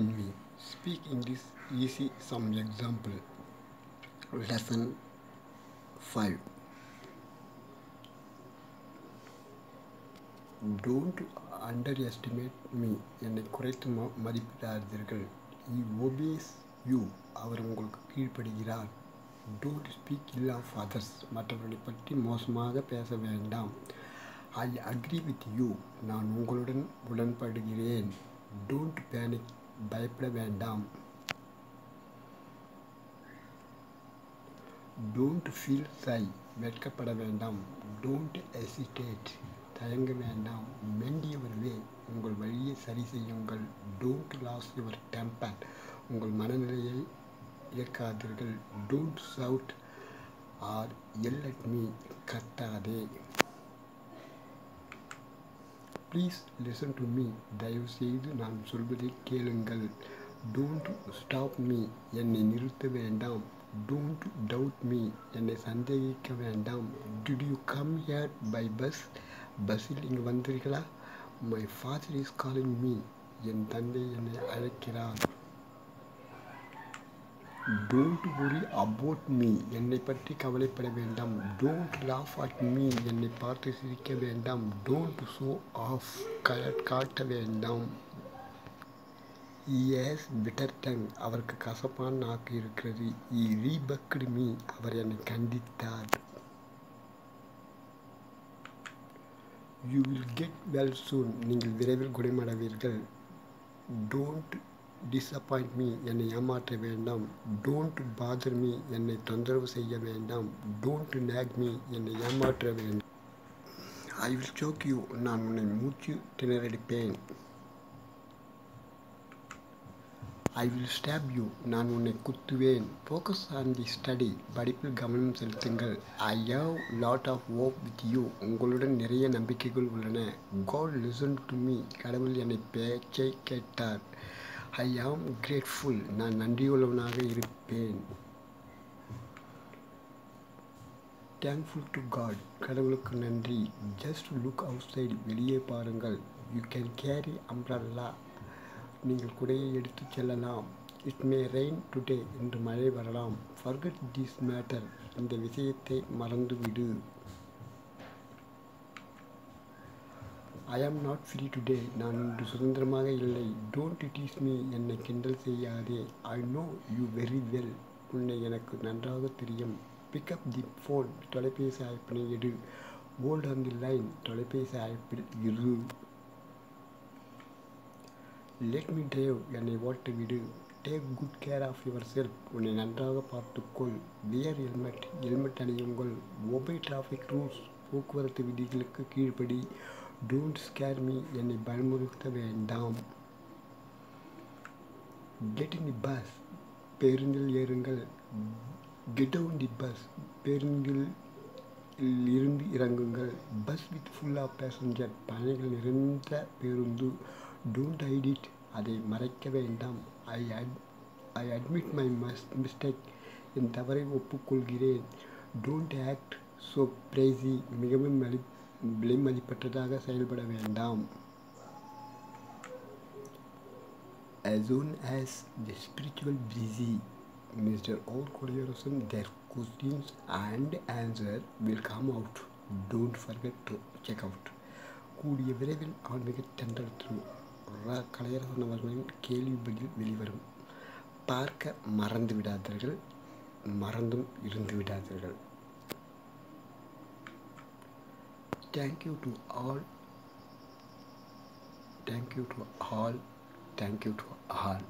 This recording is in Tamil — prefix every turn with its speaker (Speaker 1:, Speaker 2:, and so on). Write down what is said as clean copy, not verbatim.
Speaker 1: in me. Speak English easy. Some example. Lesson 5. Don't underestimate me. என்னை குறைத்து மதிப்பிடாதீர்கள். He obeys you. அவர் உங்களுக்கு கீழ்ப்படுகிறார். Don't speak ill of others. மற்றவர்களை பற்றி மோசமாக பேச வேண்டாம். I agree with you. நான் உங்களுடன் உடன்படுகிறேன். Don't panic. பயப்பட வேண்டாம். Don't feel shy. வெட்கப்பட வேண்டாம். Don't hesitate. தயங்க வேண்டாம். Mend your way. உங்கள் வழியை சரி செய்யுங்கள். Don't lose your temper. உங்கள் மனநிலையை இழக்காதீர்கள். Don't shout or yell at me. கத்தாதே. Please listen to me. தயவு செய்து நான் சொல்வதை கேளுங்கள். Don't stop me. என்னை நிறுத்த வேண்டாம். Don't doubt me. என்னை சந்தேகிக்க வேண்டாம். Did you come here by bus? பஸ்ஸில் இங்கு வந்தீர்களா? My father is calling me. என் தந்தை என்னை அழைக்கிறார். Don't worry about me. என்னை பற்றி கவலைப்பட வேண்டாம். Don't laugh at me. என்னை பார்த்து சிரிக்க வேண்டாம். Don't show off. காட்ட வேண்டாம். He has bitter tongue. அவருக்கு கசப்பான நாக்கு இருக்கிறது. He rebuked me. அவர் என்னை கண்டித்தார். You will get well soon. நீங்கள் விரைவில் குணமடைவீர்கள். Don't disappoint me. என்னை ஏமாற்ற வேண்டாம். Don't bother me. என்னை தொந்தரவு செய்ய வேண்டாம். Don't nag me. என்னை ஏமாற்ற வேண்டாம். I will choke you. நான் உன்னை மூச்சு திணறடிப்பேன். I will stab you. நான் உன்னை குத்துவேன். Focus on the study. படிப்பில் கவனம் செலுத்துங்கள். I have lot of hope with you. உங்களுடன் நிறைய நம்பிக்கைகள் உள்ளன. God listened to me. கடவுள் என்னை பேச்சை கேட்டார். I am grateful. நான் நன்றியுள்ளவனாக இருப்பேன். Thankful to God. கடவுளுக்கு நன்றி. Just look outside. வெளியே பாருங்கள். You can carry umbrella. நீங்கள் குடையை எடுத்து செல்லலாம். It may rain today. இன்று மழை வரலாம். Forget this matter. இந்த விஷயத்தை மறந்துவிடு. I am not free today. நான் இன்று சுதந்திரமாக இல்லை. Don't tease me. என்னை கிண்டல் செய்யாதே. I know you very well. உன்னை எனக்கு நன்றாக தெரியும். Pick up the phone. தொலைபேசி அழைப்பினை எடு. Hold on the line. தொலைபேசி அழைப்பில் இரு. Let me drive. என்னை ஓட்ட விடு. Take good care of yourself. உன்னை நன்றாக பார்த்துக்கொள். Wear helmet. ஹெல்மெட் அணியுங்கள். Obey traffic rules. போக்குவரத்து விதிகளுக்கு கீழ்ப்படி. Don't scare me. என்னை பயமுறுத்த வேண்டாம். Get in the bus. பேருந்தில் ஏறுங்கள். Get down the bus. பேருந்தில் இருந்து இறங்குங்கள். Bus with full of passenger. பயணிகள் நிறைந்த பேருந்து. Don't hide it. அதை மறைக்க வேண்டாம். I admit my mistake. என் தவறை ஒப்புக்கொள்கிறேன். Don't act so crazy. மிகவும் விலை மதிப்பற்றதாக செயல்பட வேண்டாம். As soon as the spiritual busy Mr. Or Kodiyarasan, their questions and answer will come out. Don't forget to check out. கூடிய விரைவில் ஆன்மீக தென்றல் கலையரசன் அவர்களின் கேள்வி பதில் வெளிவரும். பார்க்க மறந்து விடாதீர்கள். மறந்தும் இருந்து விடாதீர்கள். Thank you to all. Thank you to all. Thank you to all.